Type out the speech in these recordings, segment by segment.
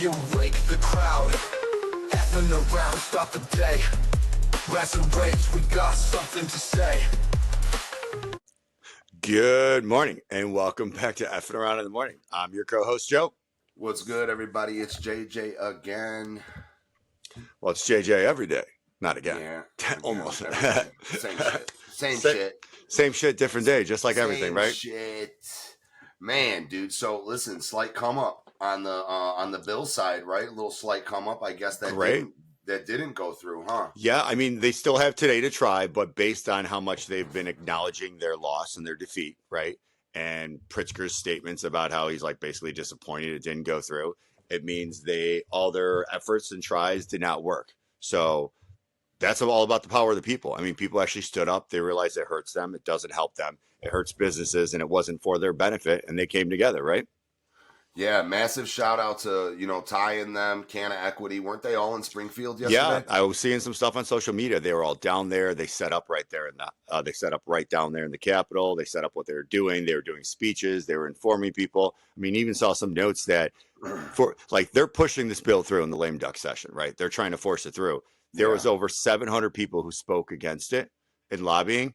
you wake the crowd. F'nAround, stop the day. Rats and rapes, we got something to say. Good morning and welcome back to F'nAround in the Morning. I'm your co-host Joe. What's good, everybody? It's JJ again. Well, it's JJ every day, not again. Yeah, Almost. Same shit. Same shit. Same shit, different day, just like everything, right? Shit, man, dude. So listen, slight come up on the bill side, right? A little slight come up. I guess that didn't go through, huh? Yeah, I mean, they still have today to try, but based on how much they've been acknowledging their loss and their defeat, right? And Pritzker's statements about how he's like basically disappointed it didn't go through, it means all their efforts and tries did not work. So that's all about the power of the people. I mean, people actually stood up. They realized it hurts them. It doesn't help them. It hurts businesses, and it wasn't for their benefit. And they came together, right? Yeah, massive shout out to, Ty and them, Canna Equity. Weren't they all in Springfield yesterday? Yeah, I was seeing some stuff on social media. They were all down there. They set up right there they set up right down there in the Capitol. They set up what they were doing. They were doing speeches. They were informing people. I mean, even saw some notes that they're pushing this bill through in the lame duck session, right? They're trying to force it through. There was over 700 people who spoke against it in lobbying,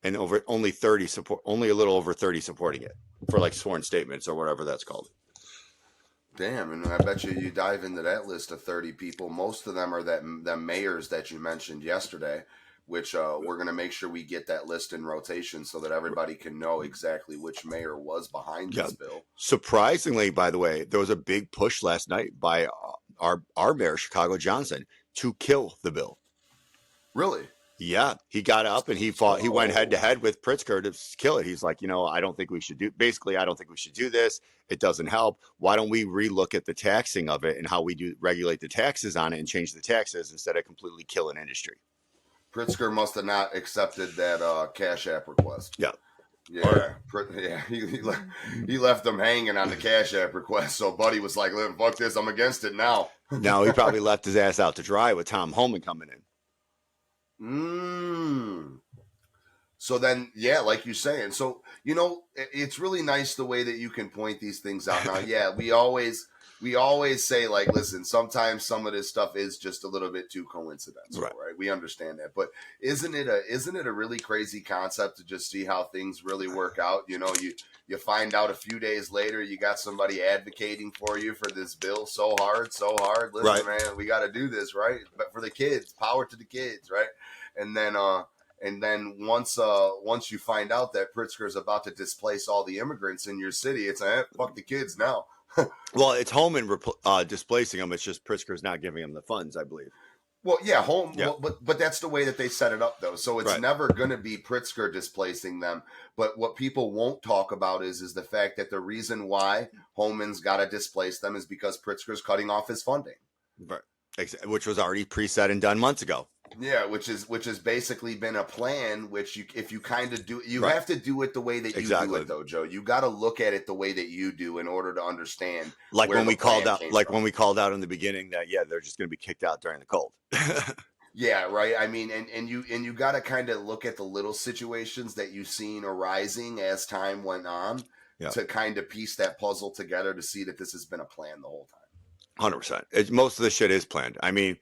and only a little over 30 supporting it for like sworn statements or whatever that's called. Damn, and I bet you dive into that list of 30 people. Most of them are the mayors that you mentioned yesterday, which we're going to make sure we get that list in rotation so that everybody can know exactly which mayor was behind this bill. Surprisingly, by the way, there was a big push last night by our mayor, Chicago Johnson, to kill the bill. Really? Yeah, he got up and he fought. He went head to head with Pritzker to kill it. He's like, I don't think we should do this. It doesn't help. Why don't we relook at the taxing of it and how we regulate the taxes on it and change the taxes instead of completely killing industry? Pritzker must have not accepted that Cash App request. Yeah. Yeah, he left them hanging on the Cash App request. So Buddy was like, fuck this, I'm against it now. Now he probably left his ass out to dry with Tom Homan coming in. So then, yeah, like you're saying. So, it's really nice the way that you can point these things out. Now, yeah, we always say, like, listen, sometimes some of this stuff is just a little bit too coincidental, right? We understand that. But isn't it a really crazy concept to just see how things really work out? You find out a few days later, you got somebody advocating for you for this bill so hard. Listen, man, we got to do this, right? But for the kids, power to the kids, right? And then once you find out that Pritzker is about to displace all the immigrants in your city, it's fuck the kids now. Well, it's Homan displacing them. It's just Pritzker's not giving them the funds, I believe. Well, yeah, but that's the way that they set it up, though. So it's never going to be Pritzker displacing them. But what people won't talk about is the fact that the reason why Homan's got to displace them is because Pritzker's cutting off his funding, right? Which was already preset and done months ago. Yeah, which has basically been a plan. Which if you kind of do, you have to do it the way that you do it, though, Joe. You got to look at it the way that you do in order to understand. Like when we called out, in the beginning that they're just going to be kicked out during the cold. Yeah, right. I mean, and you got to kind of look at the little situations that you've seen arising as time went on to kind of piece that puzzle together to see that this has been a plan the whole time. 100%. Most of the shit is planned. I mean,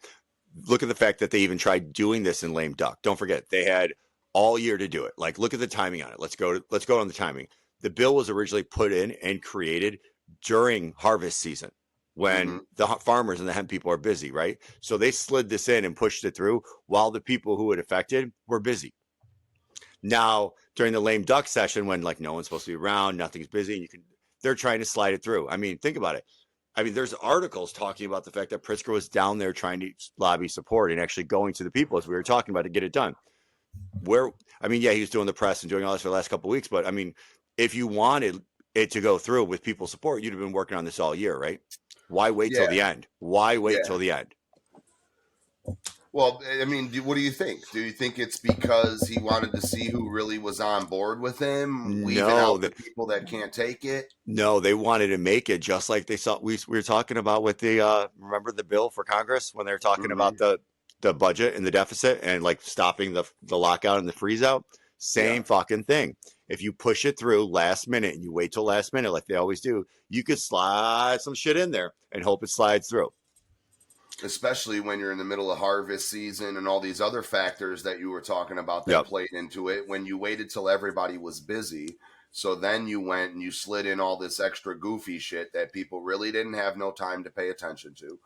look at the fact that they even tried doing this in lame duck. Don't forget, they had all year to do it. Like, look at the timing on it. Let's go on the timing. The bill was originally put in and created during harvest season when the farmers and the hemp people are busy, right? So they slid this in and pushed it through while the people who it affected were busy. Now, during the lame duck session, when like no one's supposed to be around, nothing's busy, and they're trying to slide it through. I mean, think about it. I mean, there's articles talking about the fact that Pritzker was down there trying to lobby support and actually going to the people, as we were talking about, to get it done. He was doing the press and doing all this for the last couple of weeks. But I mean, if you wanted it to go through with people's support, you'd have been working on this all year, right? Why wait till the end? Why wait till the end? Well, I mean, what do you think? Do you think it's because he wanted to see who really was on board with him, weeding out the people that can't take it? No, they wanted to make it just like they saw. We were talking about with the remember the bill for Congress when they were talking about the budget and the deficit and like stopping the lockout and the freeze out. Same fucking thing. If you push it through last minute and you wait till last minute, like they always do, you could slide some shit in there and hope it slides through. Especially when you're in the middle of harvest season and all these other factors that you were talking about that played into it. When you waited till everybody was busy, so then you went and you slid in all this extra goofy shit that people really didn't have no time to pay attention to.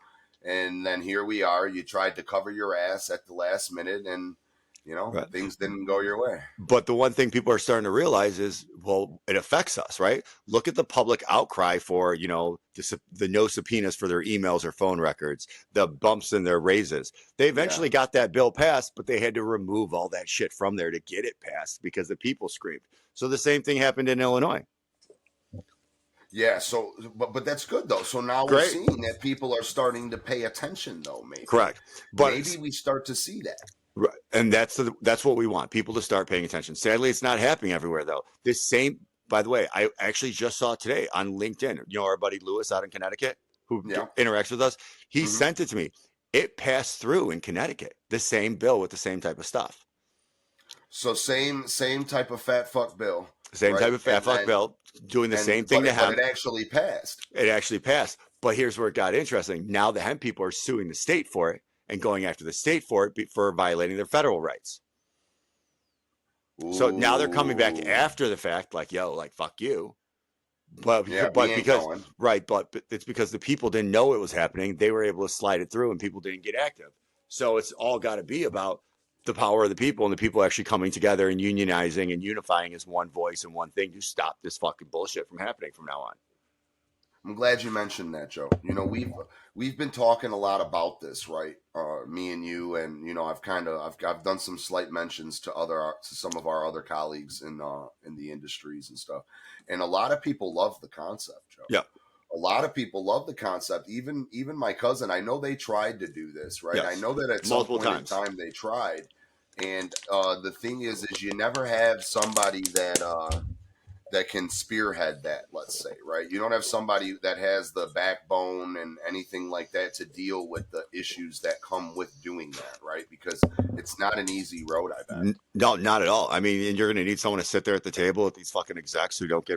And then here we are, you tried to cover your ass at the last minute and, you know, things didn't go your way. But the one thing people are starting to realize is, well, it affects us, right? Look at the public outcry for, you know, the no subpoenas for their emails or phone records, the bumps in their raises. They eventually got that bill passed, but they had to remove all that shit from there to get it passed because the people screamed. So the same thing happened in Illinois. Yeah, so but that's good though. So now we're seeing that people are starting to pay attention though, maybe. Correct. But maybe we start to see that. Right. And that's what we want, people to start paying attention. Sadly, it's not happening everywhere though. This same, by the way, I actually just saw today on LinkedIn, you know, our buddy Lewis out in Connecticut who interacts with us. He sent it to me. It passed through in Connecticut, the same bill with the same type of stuff. So same type of fat fuck bill. Same type of fat fuck bill, doing the same thing to hemp. But it actually passed. It actually passed. But here's where it got interesting. Now the hemp people are suing the state for it and going after the state for it for violating their federal rights. Ooh. So now they're coming back after the fact, like, yo, like, fuck you. But because but it's because the people didn't know it was happening. They were able to slide it through and people didn't get active. So it's all got to be about the power of the people and the people actually coming together and unionizing and unifying as one voice and one thing to stop this fucking bullshit from happening from now on. I'm glad you mentioned that, Joe. You know, we've been talking a lot about this, right? Me and you, and you know, I've done some slight mentions to some of our other colleagues in the industries and stuff, and a lot of people love the concept, Joe. Yeah, a lot of people love the concept. Even my cousin, I know they tried to do this, right? Yes. I know that at some point in time they tried, and the thing is you never have somebody that can spearhead that, let's say, right? You don't have somebody that has the backbone and anything like that to deal with the issues that come with doing that, right? Because it's not an easy road, I bet. No, not at all. I mean, you're going to need someone to sit there at the table with these fucking execs who don't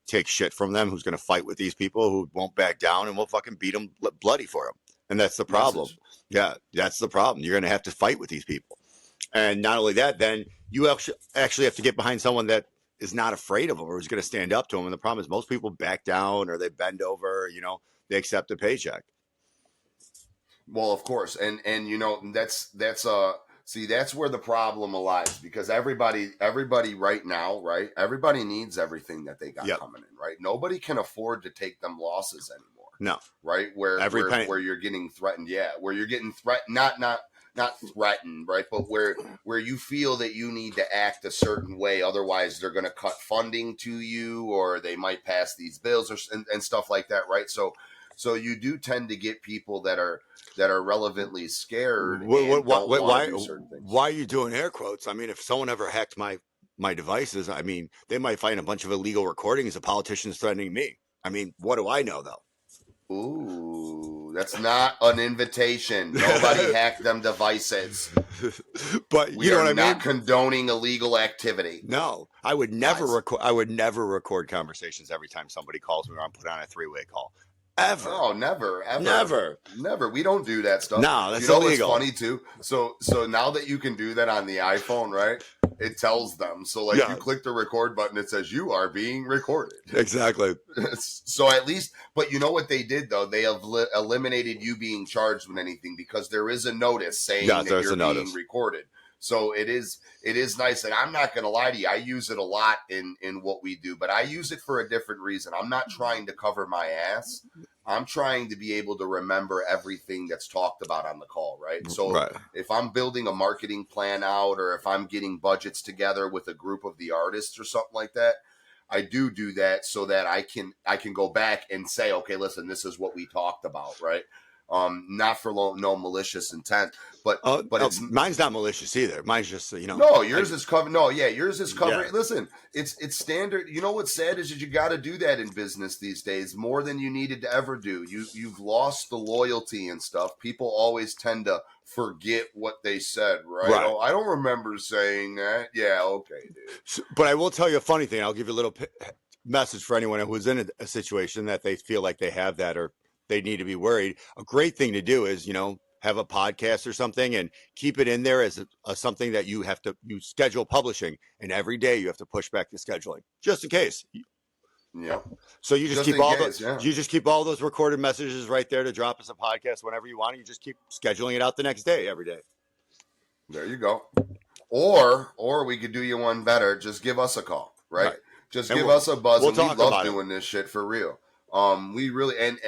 take shit from them, who's going to fight with these people who won't back down and will fucking beat them bloody for them. And that's the problem. Yeah, that's the problem. You're going to have to fight with these people. And not only that, then you actually have to get behind someone that is not afraid of them or is going to stand up to them. And the problem is most people back down or they bend over, you know, they accept a paycheck. Well, of course. And you know, that's where the problem lies, because everybody right now, right? Everybody needs everything that they got coming in, right? Nobody can afford to take them losses anymore. No. Right? Where you're getting threatened. Yeah. Where you're getting threatened, not threatened, right? But where you feel that you need to act a certain way, otherwise they're going to cut funding to you, or they might pass these bills and stuff like that, right? So you do tend to get people that are relevantly scared. Why are you doing air quotes? I mean, if someone ever hacked my devices, I mean, they might find a bunch of illegal recordings of politicians threatening me. I mean, what do I know though? Ooh, that's not an invitation. Nobody hacked them devices. But you know what I mean? We are not condoning illegal activity. No, I would never record. I would never record conversations every time somebody calls me or I'm put on a three-way call. Ever. Oh, never, ever. Never. We don't do that stuff. No, that's illegal. It's funny too. So now that you can do that on the iPhone, right? It tells them. So like you click the record button, it says you are being recorded. Exactly. So at least, but you know what they did though? They have eliminated you being charged with anything, because there is a notice saying that you're being recorded. So it is nice. And I'm not going to lie to you, I use it a lot in what we do, but I use it for a different reason. I'm not trying to cover my ass. I'm trying to be able to remember everything that's talked about on the call, right? So if I'm building a marketing plan out, or if I'm getting budgets together with a group of the artists or something like that, I do that so that I can go back and say, okay, listen, this is what we talked about, right? not for no malicious intent, but it's mine's not malicious either. Mine's just no, yours is covered. No, yeah, yours is covered. Yeah. Listen, it's standard. You know what's sad is that you got to do that in business these days more than you needed to ever do. You've lost the loyalty and stuff. People always tend to forget what they said, right? Oh, I don't remember saying that. Yeah, okay, dude. So, but I will tell you a funny thing. I'll give you a little message for anyone who's in a situation that they feel like they have that or they need to be worried. A great thing to do is, have a podcast or something and keep it in there as something that you schedule publishing, and every day you have to push back the scheduling just in case. Yeah. So you just keep all those recorded messages right there to drop us a podcast whenever you want. You just keep scheduling it out the next day, every day. There you go. Or we could do you one better. Just give us a call, right? Just give us a buzz. We love doing this shit for real. We really and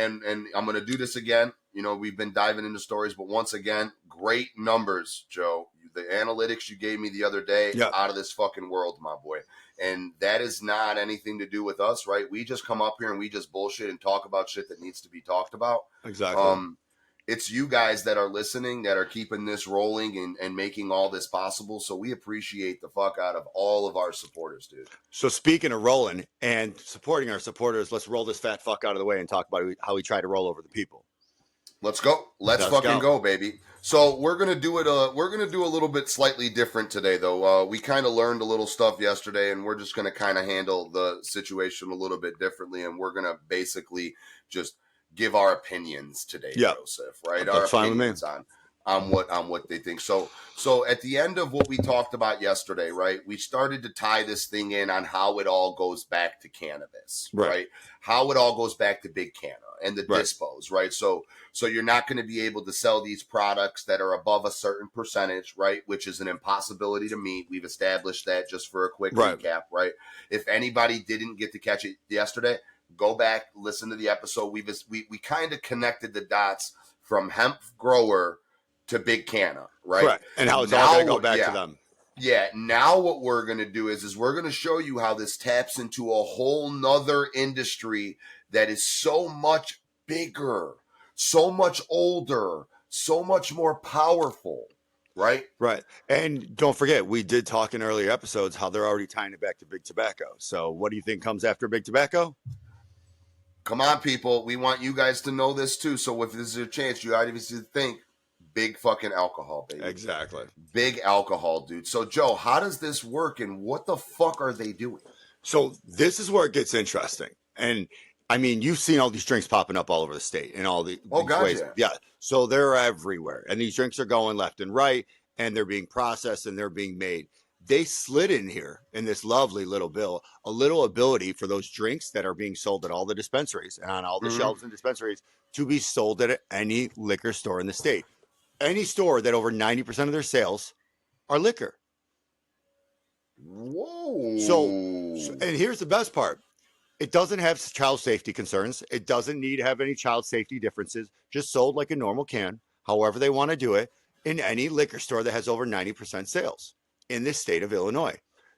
I'm gonna do this again. We've been diving into stories, but once again, great numbers, Joe. The analytics you gave me the other day, out of this fucking world, my boy. And that is not anything to do with us, right? We just come up here and we just bullshit and talk about shit that needs to be talked about. Exactly. It's you guys that are listening, that are keeping this rolling and making all this possible. So we appreciate the fuck out of all of our supporters, dude. So speaking of rolling and supporting our supporters, let's roll this fat fuck out of the way and talk about how we try to roll over the people. Let's go. Let's fucking go, baby. So we're gonna do it. We're gonna do a little bit slightly different today, though. We kind of learned a little stuff yesterday, and we're just gonna kind of handle the situation a little bit differently, and we're gonna basically just give our opinions today, Joseph. Right? That's our opinions on what they think. So at the end of what we talked about yesterday, right? We started to tie this thing in on how it all goes back to cannabis, right? How it all goes back to Big Canna and the dispos, right? So you're not going to be able to sell these products that are above a certain percentage, right? Which is an impossibility to meet. We've established that just for a quick recap, right? If anybody didn't get to catch it yesterday, go back, listen to the episode. We kind of connected the dots from hemp grower to Big Canna, right? And how it's all going to go back to them. Yeah, now what we're going to do is we're going to show you how this taps into a whole nother industry that is so much bigger, so much older, so much more powerful, right? Right. And don't forget, we did talk in earlier episodes how they're already tying it back to big tobacco. So what do you think comes after big tobacco? Come on, people. We want you guys to know this too. So if this is a chance, you obviously think big fucking alcohol, baby. Exactly. Big alcohol, dude. So, Joe, how does this work and what the fuck are they doing? So this is where it gets interesting. And I mean, you've seen all these drinks popping up all over the state and all these ways. Yeah. So they're everywhere. And these drinks are going left and right, and they're being processed and they're being made. They slid in here in this lovely little bill, a little ability for those drinks that are being sold at all the dispensaries and on all the shelves and dispensaries to be sold at any liquor store in the state. Any store that over 90% of their sales are liquor. Whoa. So, and here's the best part. It doesn't have child safety concerns. It doesn't need to have any child safety differences. Just sold like a normal can, however they want to do it, in any liquor store that has over 90% sales in this state of Illinois.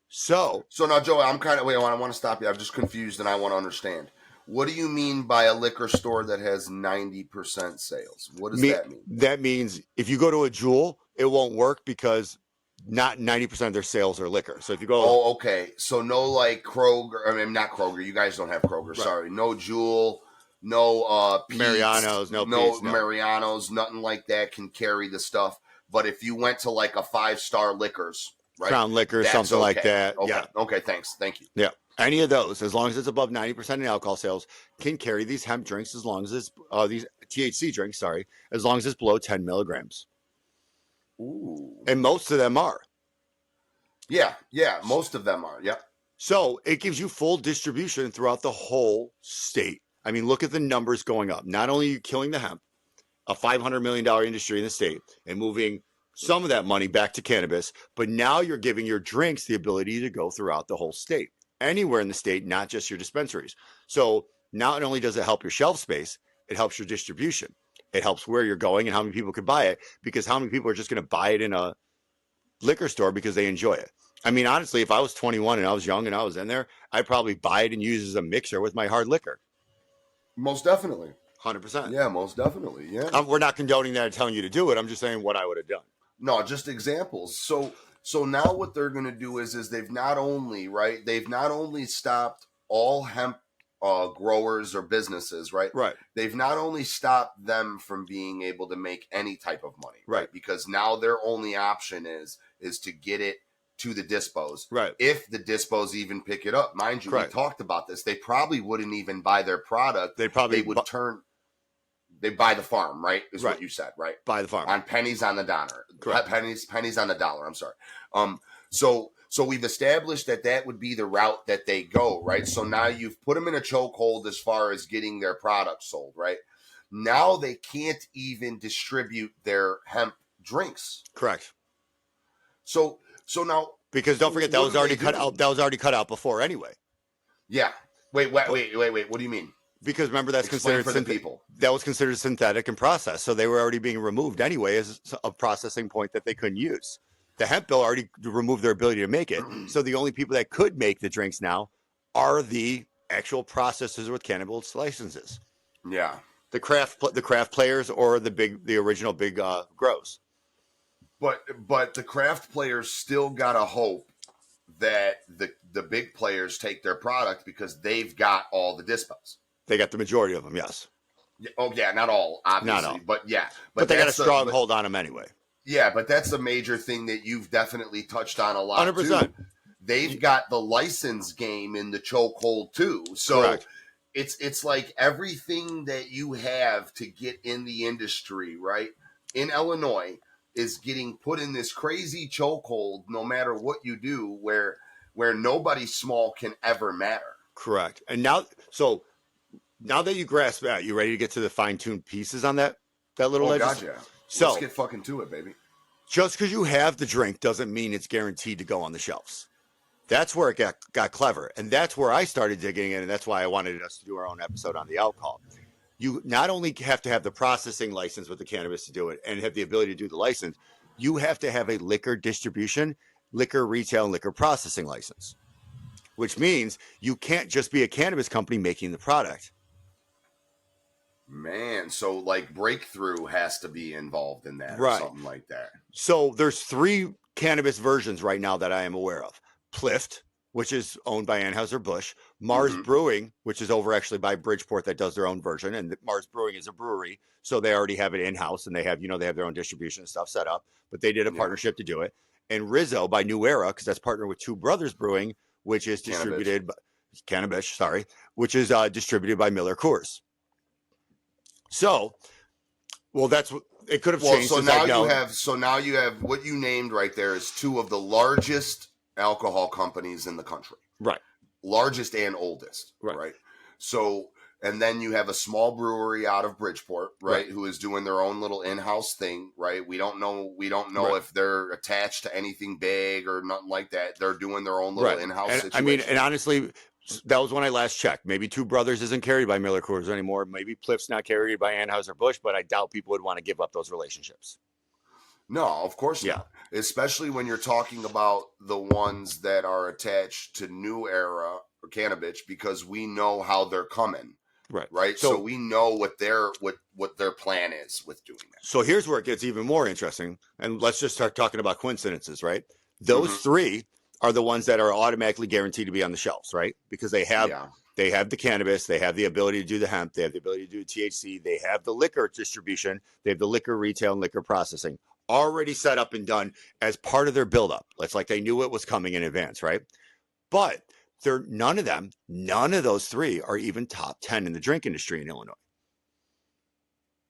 So now, Joe, I want to stop you. I'm just confused and I want to understand. What do you mean by a liquor store that has 90% sales? What does that mean? That means if you go to a Jewel, it won't work because not 90% of their sales are liquor. So if you go... Oh, okay. So no like Kroger, I mean, not Kroger. You guys don't have Kroger. Right. Sorry. No Jewel, no Pete's, Mariano's, no Pete's, Mariano's, nothing like that can carry the stuff. But if you went to like a 5-star liquors, right? Crown Liquor, something like that. Okay. Yeah. Okay, thanks. Thank you. Yeah. Any of those, as long as it's above 90% in alcohol sales, can carry these hemp drinks as long as it's these THC drinks, as long as it's below 10 milligrams. Ooh. And most of them are. Yeah, most of them are. Yeah. So it gives you full distribution throughout the whole state. I mean, look at the numbers going up. Not only are you killing the hemp, a $500 million industry in the state, and moving some of that money back to cannabis, but now you're giving your drinks the ability to go throughout the whole state. Anywhere in the state, not just your dispensaries. So not only does it help your shelf space, it helps your distribution. It helps where you're going and how many people could buy it, because how many people are just going to buy it in a liquor store because they enjoy it. I mean, honestly, if I was 21 and I was young and I was in there, I'd probably buy it and use it as a mixer with my hard liquor. Most definitely. 100%. Yeah, most definitely. Yeah. We're not condoning that and telling you to do it. I'm just saying what I would have done. No, just examples. So now what they're going to do is they've not only stopped all hemp growers or businesses, right? Right. They've not only stopped them from being able to make any type of money, Right. Because now their only option is to get it to the dispos. Right. If the dispos even pick it up, mind you, Correct. we talked about this. They probably wouldn't even buy their product. They buy the farm, right? Is Right. what you said, right? Buy the farm. On pennies on the dollar. Correct. Pennies on the dollar. I'm sorry. So we've established that would be the route that they go, right? So now you've put them in a chokehold as far as getting their product sold, right? Now they can't even distribute their hemp drinks. Correct. So now, because don't forget that was already cut out. That was already cut out before anyway. Yeah. Wait. What do you mean? Because remember, that's considered for the people. That was considered synthetic and processed, so they were already being removed anyway as a processing point that they couldn't use. The hemp bill already removed their ability to make it, so the only people that could make the drinks now are the actual processors with cannabis licenses. Yeah, the craft players or the original big grows. But the craft players still gotta hope that the big players take their product because they've got all the dispos. They got the majority of them, yes. Oh yeah, not all, obviously, not all. but yeah, but they got a strong hold on them anyway. Yeah, but that's a major thing that you've definitely touched on a lot. 100%. Too. They've got the license game in the chokehold too, so correct. It's like everything that you have to get in the industry, right? In Illinois, is getting put in this crazy chokehold. No matter what you do, where nobody small can ever matter. Correct. And now that you grasp that, you ready to get to the fine-tuned pieces on that little Gotcha. So let's get fucking to it, baby. Just because you have the drink doesn't mean it's guaranteed to go on the shelves. That's where it got clever. And that's where I started digging in. And that's why I wanted us to do our own episode on the alcohol. You not only have to have the processing license with the cannabis to do it and have the ability to do the license, you have to have a liquor distribution, liquor retail, and liquor processing license, which means you can't just be a cannabis company making the product. Man, so like Breakthrough has to be involved in that, right, or something like that. So there's 3 cannabis versions right now that I am aware of. Plift, which is owned by Anheuser-Busch, Mars Brewing, which is over actually by Bridgeport that does their own version, and Mars Brewing is a brewery, so they already have it in-house and they have their own distribution and stuff set up, but they did a partnership to do it. And Rizzo by New Era, because that's partnered with Two Brothers Brewing, which is distributed by which is distributed by Miller Coors. So, well, that's what it could have changed. So now you have what you named right there is 2 of the largest alcohol companies in the country. Right. Largest and oldest. Right. So, and then you have a small brewery out of Bridgeport, right, who is doing their own little in-house thing, right? We don't know if they're attached to anything big or nothing like that. They're doing their own little in-house situation. I mean, and honestly, that was when I last checked. Maybe Two Brothers isn't carried by Miller Coors anymore. Maybe Plift's not carried by Anheuser-Busch, but I doubt people would want to give up those relationships. No, of course not. Especially when you're talking about the ones that are attached to New Era or Cannabis, because we know how they're coming. Right. So we know what their plan is with doing that. So here's where it gets even more interesting. And let's just start talking about coincidences, right? Those 3 are the ones that are automatically guaranteed to be on the shelves, right? Because they have the cannabis, they have the ability to do the hemp, they have the ability to do THC, they have the liquor distribution, they have the liquor retail and liquor processing already set up and done as part of their buildup. It's like they knew it was coming in advance, right? But none of those 3 are even top 10 in the drink industry in Illinois.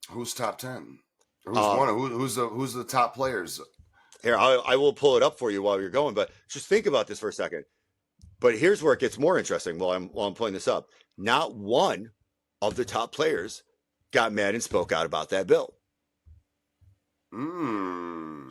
Who's top 10? Who's the top players? Here, I will pull it up for you while you're going, but just think about this for a second. But here's where it gets more interesting while I'm pulling this up. Not one of the top players got mad and spoke out about that bill.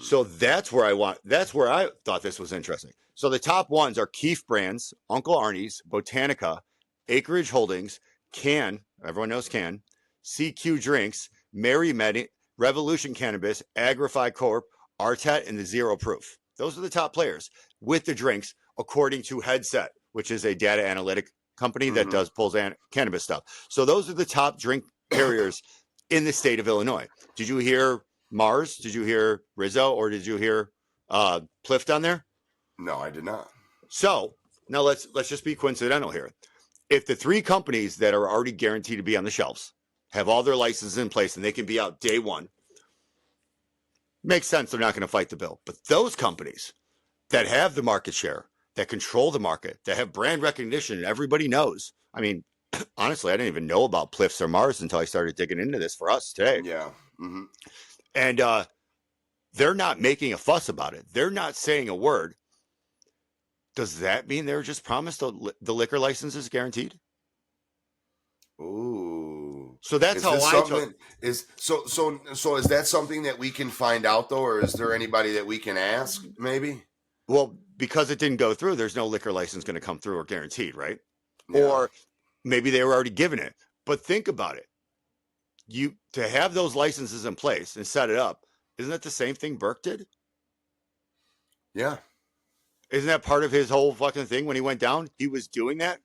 So that's where I thought this was interesting. So the top ones are Keef Brands, Uncle Arnie's, Botanica, Acreage Holdings, Can, everyone knows Can, CQ Drinks, Mary Med, Revolution Cannabis, Agrify Corp, Artet, and the Zero Proof. Those are the top players with the drinks, according to Headset, which is a data analytic company that pulls cannabis stuff. So those are the top drink carriers in the state of Illinois. Did you hear Mars? Did you hear Rizzo? Or did you hear Plift on there? No, I did not. So now let's just be coincidental here. If the 3 companies that are already guaranteed to be on the shelves have all their licenses in place and they can be out day one, makes sense they're not going to fight the bill. But those companies that have the market share, that control the market, that have brand recognition and everybody knows. I mean, honestly, I didn't even know about Pliffs or Mars until I started digging into this for us today. Yeah. Mm-hmm. And they're not making a fuss about it. They're not saying a word. Does that mean they're just promised the liquor license is guaranteed? Ooh. So that's how I took. So is that something that we can find out though, or is there anybody that we can ask? Maybe. Well, because it didn't go through, there's no liquor license going to come through or guaranteed, right? Yeah. Or maybe they were already given it. But think about it. You to have those licenses in place and set it up, isn't that the same thing Burke did? Yeah. Isn't that part of his whole fucking thing when he went down? He was doing that?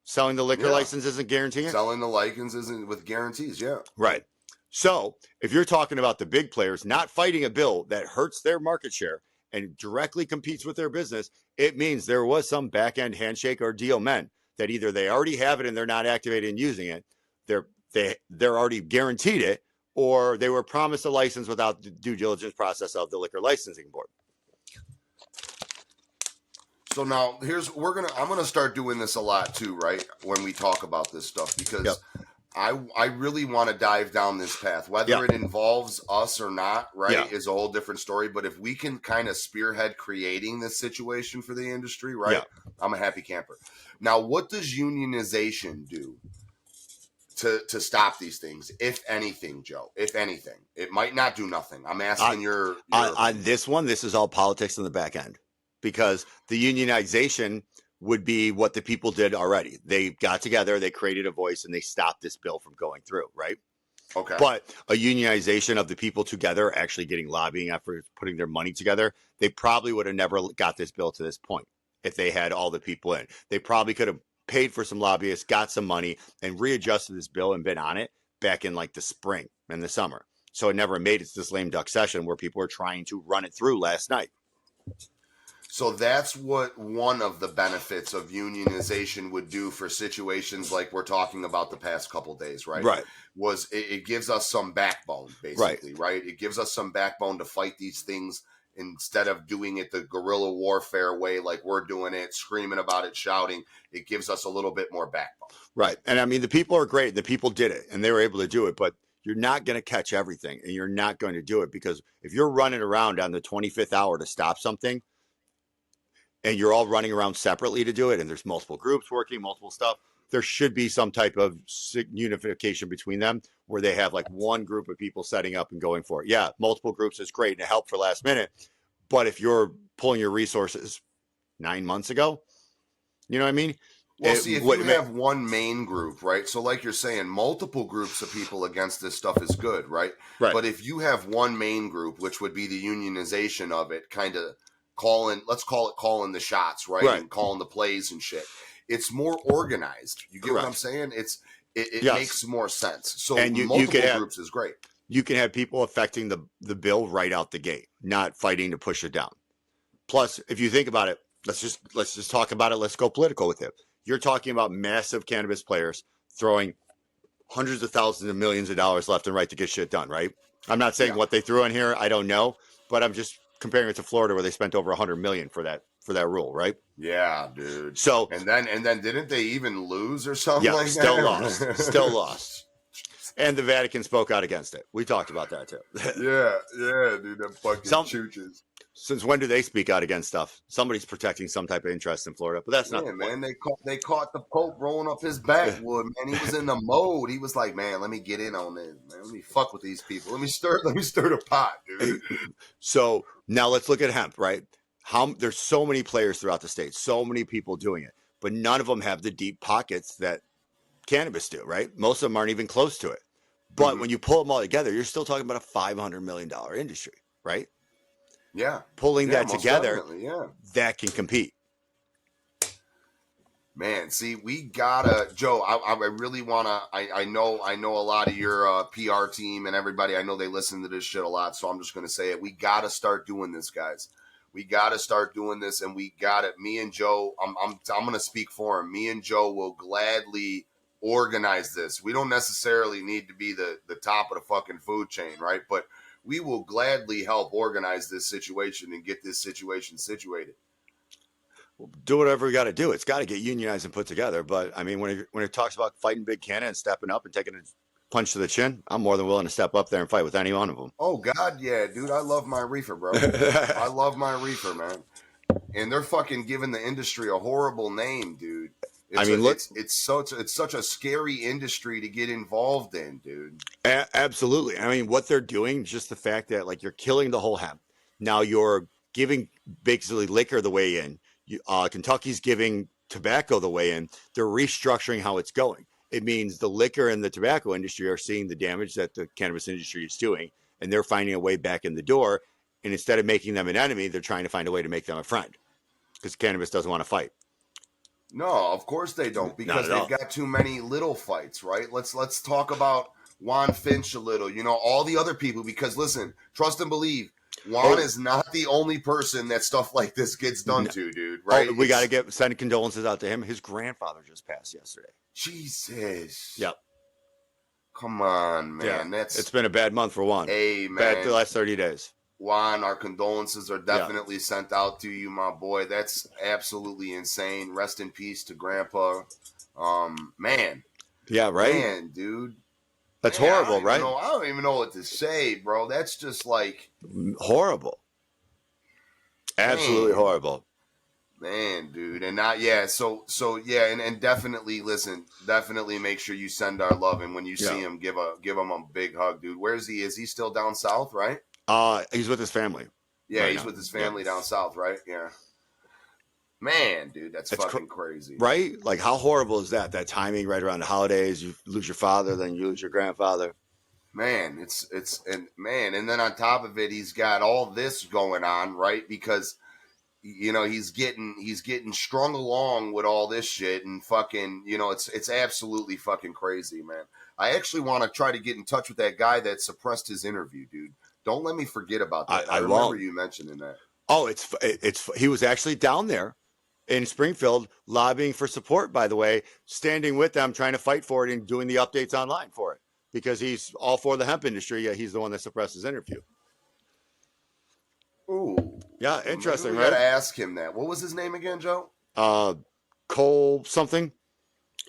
Selling the liquor licenses and guaranteeing it? Selling the licenses with guarantees, yeah. Right. So if you're talking about the big players not fighting a bill that hurts their market share and directly competes with their business, it means there was some back-end handshake or deal meant that either they already have it and they're not activating and using it, they're already guaranteed it, or they were promised a license without the due diligence process of the liquor licensing board. So now I'm gonna start doing this a lot too, right? When we talk about this stuff, because I really want to dive down this path. Whether it involves us or not, right, is a whole different story. But if we can kind of spearhead creating this situation for the industry, right, I'm a happy camper. Now, what does unionization do to stop these things, if anything, Joe? If anything, it might not do nothing. I'm asking your on this one. This is all politics in the back end, because the unionization would be what the people did already. They got together, they created a voice, and they stopped this bill from going through, right? Okay. But a unionization of the people together, actually getting lobbying efforts, putting their money together, they probably would have never got this bill to this point if they had all the people in. They probably could have paid for some lobbyists, got some money, and readjusted this bill and been on it back in like the spring and the summer. So it never made it to this lame duck session where people were trying to run it through last night. So that's what one of the benefits of unionization would do for situations like we're talking about the past couple of days, right? Right. Was it gives us some backbone, basically, right? It gives us some backbone to fight these things instead of doing it the guerrilla warfare way, like we're doing it, screaming about it, shouting. It gives us a little bit more backbone. Right. And I mean, the people are great. The people did it and they were able to do it, but you're not going to catch everything and you're not going to do it, because if you're running around on the 25th hour to stop something, and you're all running around separately to do it, and there's multiple groups working, multiple stuff, there should be some type of unification between them where they have like one group of people setting up and going for it. Yeah, multiple groups is great and it helped for last minute. But if you're pulling your resources 9 months ago, you know what I mean? Well, see, if you have one main group, right? So like you're saying, multiple groups of people against this stuff is good, right? Right. But if you have one main group, which would be the unionization of it, kind of calling the shots, right? And calling the plays and shit. It's more organized. You get what I'm saying? It makes more sense. So and multiple groups is great. You can have people affecting the bill right out the gate, not fighting to push it down. Plus, if you think about it, let's just talk about it. Let's go political with it. You're talking about massive cannabis players throwing hundreds of thousands of millions of dollars left and right to get shit done, right? I'm not saying what they threw in here. I don't know, but I'm just comparing it to Florida where they spent over $100 million for that rule, right? Yeah, dude. So and then didn't they even lose or something? Yeah, still lost. And the Vatican spoke out against it. We talked about that too. yeah, dude. Them fucking chooches. Since when do they speak out against stuff? Somebody's protecting some type of interest in Florida, but that's not. Yeah, man. They caught the Pope rolling up his backwood, man. He was in the mode. He was like, man, let me get in on this, man. Let me fuck with these people. Let me stir the pot, dude. So now let's look at hemp, right? There's so many players throughout the state, so many people doing it, but none of them have the deep pockets that cannabis do, right? Most of them aren't even close to it. But when you pull them all together, you're still talking about a $500 million industry, right? Yeah. Pulling that together, yeah, that can compete. Man, see, we gotta, Joe. I really wanna. I know a lot of your PR team and everybody. I know they listen to this shit a lot, so I'm just gonna say it. We gotta start doing this, guys. We gotta start doing this, and we got it. Me and Joe. I'm gonna speak for him. Me and Joe will gladly organize this. We don't necessarily need to be the top of the fucking food chain, right? But we will gladly help organize this situation and get this situation situated. Do whatever we got to do. It's got to get unionized and put together. But I mean, when it talks about fighting big canna and stepping up and taking a punch to the chin, I'm more than willing to step up there and fight with any one of them. Oh God, yeah, dude, I love my reefer, bro. I love my reefer, man. And they're fucking giving the industry a horrible name, dude. It's such a scary industry to get involved in, dude. Absolutely. I mean, what they're doing, just the fact that like you're killing the whole hemp. Now you're giving basically liquor the way in. Kentucky's giving tobacco the way in. They're restructuring how it's going. It means the liquor and the tobacco industry are seeing the damage that the cannabis industry is doing, and they're finding a way back in the door. And instead of making them an enemy, they're trying to find a way to make them a friend, because cannabis doesn't want to fight. No, of course they don't, because they've got too many little fights, right? Let's talk about Juan Finch a little. You know, all the other people, because listen, trust and believe, Juan is not the only person that stuff like this gets done to, dude, right? We got to send condolences out to him. His grandfather just passed yesterday. Jesus. Yep. Come on, man. Yeah. It's been a bad month for Juan. Hey, man. Bad the last 30 days. Juan, our condolences are definitely sent out to you, my boy. That's absolutely insane. Rest in peace to Grandpa. Man. Yeah, right? Man, dude. That's horrible, right? I don't even know what to say, bro. That's just like... horrible. Absolutely horrible. Man, dude. And not, and definitely, listen, definitely make sure you send our love. And when you see him, give him a big hug, dude. Where is he? Is he still down south, right? He's with his family. Yeah, he's with his family down south, right? Yeah. Man, dude, that's fucking crazy. Right? Like, how horrible is that? That timing right around the holidays, you lose your father, then you lose your grandfather. Man, and then on top of it, he's got all this going on, right? Because, you know, he's getting strung along with all this shit, and fucking, you know, it's absolutely fucking crazy, man. I actually want to try to get in touch with that guy that suppressed his interview, dude. Don't let me forget about that. I remember you mentioning that. Oh, he was actually down there in Springfield lobbying for support, by the way, standing with them, trying to fight for it and doing the updates online for it, because he's all for the hemp industry. Yeah, he's the one that suppressed his interview. Ooh. Yeah, interesting, right? We gotta ask him that. What was his name again, Joe? Cole something.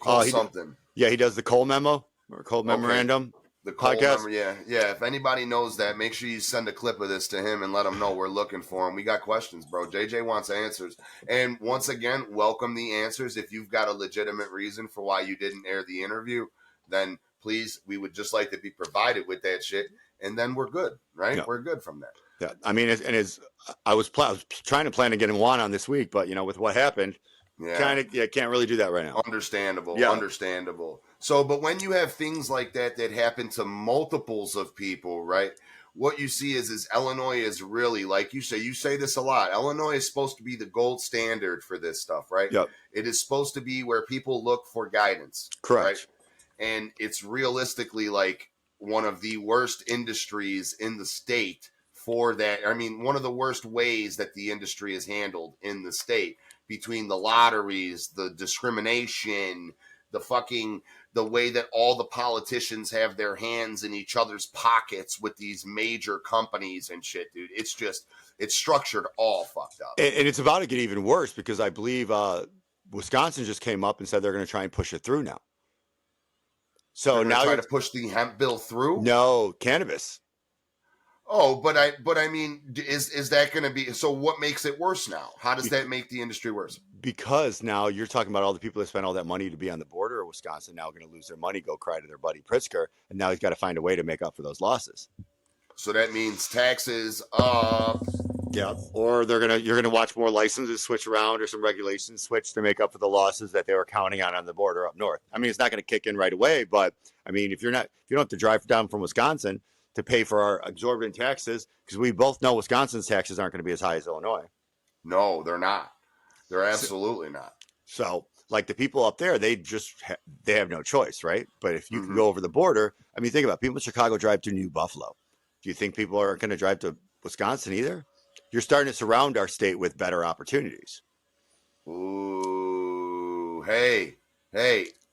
Something. He does the Cole memo or Cole memorandum. The podcast. Yeah. If anybody knows that, make sure you send a clip of this to him and let him know we're looking for him. We got questions, bro. JJ wants answers. And once again, welcome the answers. If you've got a legitimate reason for why you didn't air the interview, then please, we would just like to be provided with that shit. And then we're good, right? Yeah. We're good from that. Yeah. I mean, I was trying to plan to get him on this week, but, you know, with what happened, can't really do that right now. Understandable. Yeah. Understandable. So, but when you have things like that happen to multiples of people, right? What you see is Illinois is really, like you say this a lot. Illinois is supposed to be the gold standard for this stuff, right? Yep. It is supposed to be where people look for guidance. Correct. Right? And it's realistically like one of the worst industries in the state for that. I mean, one of the worst ways that the industry is handled in the state, between the lotteries, the discrimination, the way that all the politicians have their hands in each other's pockets with these major companies and shit, dude. It's structured all fucked up. And it's about to get even worse, because I believe Wisconsin just came up and said they're going to try and push it through now. So now try to push the hemp bill through? No, cannabis. Oh, but I mean, is that going to be, so what makes it worse now? How does that make the industry worse? Because now you're talking about all the people that spent all that money to be on the border of Wisconsin now going to lose their money, go cry to their buddy Pritzker, and now he's got to find a way to make up for those losses. So that means taxes up. Yeah, or you're gonna watch more licenses switch around, or some regulations switch to make up for the losses that they were counting on the border up north. I mean, it's not going to kick in right away, but I mean, if you don't have to drive down from Wisconsin to pay for our exorbitant taxes, because we both know Wisconsin's taxes aren't going to be as high as Illinois. No, they're not. They're absolutely not. So like the people up there, they just they have no choice, right? But if you can Mm-hmm. go over the border, I mean, think about it. People in Chicago drive to New Buffalo. Do you think people are going to drive to Wisconsin either? You're starting to surround our state with better opportunities. Ooh, hey,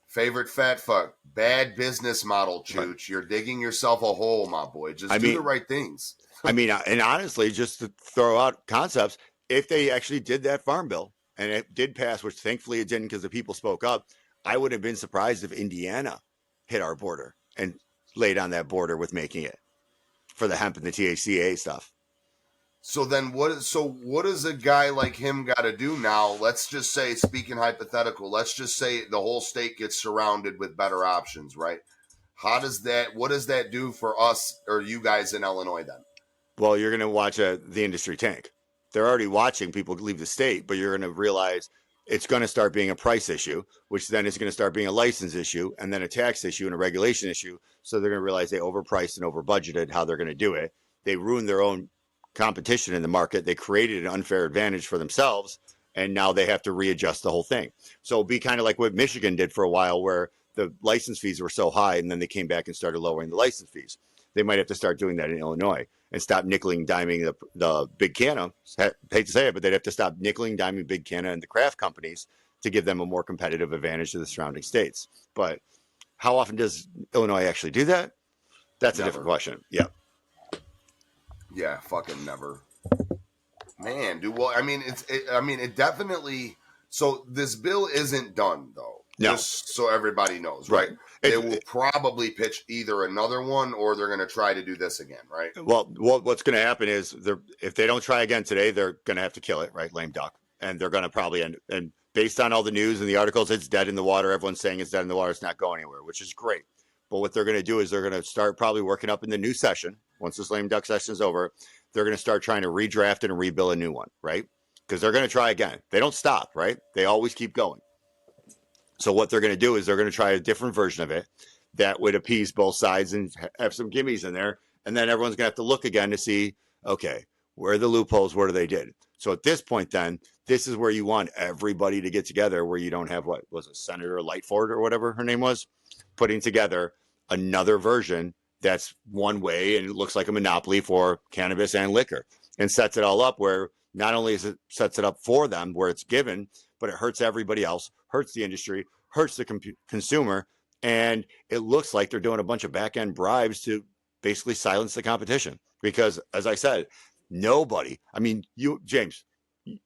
favorite fat fuck. Bad business model, Chooch. You're digging yourself a hole, my boy. Just do the right things. I mean, and honestly, just to throw out concepts, if they actually did that farm bill and it did pass, which thankfully it didn't because the people spoke up, I would have been surprised if Indiana hit our border and laid on that border with making it for the hemp and the THCA stuff. So then what does a guy like him got to do now? Let's just say, speaking hypothetical, let's just say the whole state gets surrounded with better options, right? What does that do for us or you guys in Illinois then? Well, you're going to watch the industry tank. They're already watching people leave the state, but you're going to realize it's going to start being a price issue, which then is going to start being a license issue and then a tax issue and a regulation issue. So they're going to realize they overpriced and over budgeted how they're going to do it. They ruined their own competition in the market. They created an unfair advantage for themselves, and now they have to readjust the whole thing. So it'll be kind of like what Michigan did for a while, where the license fees were so high, and then they came back and started lowering the license fees. They might have to start doing that in Illinois and stop nickeling diming the big canna. I hate to say it, but they'd have to stop nickeling diming big canna and the craft companies to give them a more competitive advantage to the surrounding states. But how often does Illinois actually do that? That's Never. a different question. Yeah. Yeah, fucking never. Man, dude. Well, I mean, it definitely. So this bill isn't done though. No. Just so everybody knows, right? They will probably pitch either another one or they're going to try to do this again, right? Well, what's going to happen is if they don't try again today, they're going to have to kill it, right? Lame duck. And they're going to probably end. And based on all the news and the articles, it's dead in the water. Everyone's saying it's dead in the water. It's not going anywhere, which is great. But what they're going to do is they're going to start probably working up in the new session. Once this lame duck session is over, they're going to start trying to redraft it and rebuild a new one, right? Because they're going to try again. They don't stop, right? They always keep going. So what they're going to do is they're going to try a different version of it that would appease both sides and have some gimmies in there. And then everyone's going to have to look again to see, okay, where are the loopholes? What are they did? So at this point, then, this is where you want everybody to get together, where you don't have, what was it, Senator Lightford or whatever her name was, putting together another version that's one way and it looks like a monopoly for cannabis and liquor, and sets it all up where not only is it sets it up for them where it's given, but it hurts everybody else, hurts the industry, hurts the consumer, and it looks like they're doing a bunch of back end bribes to basically silence the competition. Because as I said, nobody, I mean, you, James,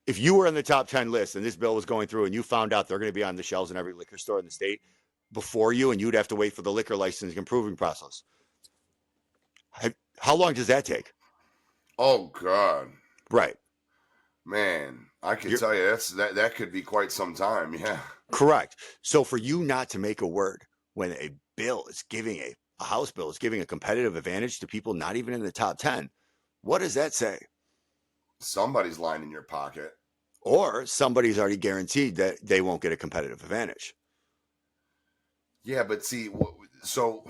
if you were in the top 10 list and this bill was going through and you found out they're going to be on the shelves in every liquor store in the state before you, and you'd have to wait for the liquor licensing approving process, how long does that take? Oh God. Right. Man, I can tell you that could be quite some time. Yeah. Correct. So for you not to make a word when a bill is giving a House bill is giving a competitive advantage to people not even in the top 10, what does that say? Somebody's lying in your pocket. Or somebody's already guaranteed that they won't get a competitive advantage. Yeah, but see, so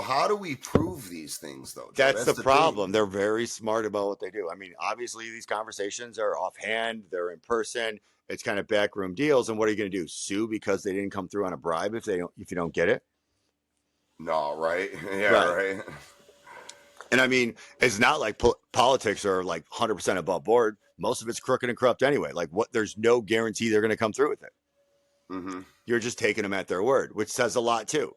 how do we prove these things, though? That's the problem. They're very smart about what they do. I mean, obviously, these conversations are offhand. They're in person. It's kind of backroom deals. And what are you going to do? Sue because they didn't come through on a bribe if you don't get it? No, right? Yeah, right. And I mean, it's not like politics are like 100% above board. Most of it's crooked and corrupt anyway. Like there's no guarantee they're going to come through with it. Mm-hmm. You're just taking them at their word, which says a lot too.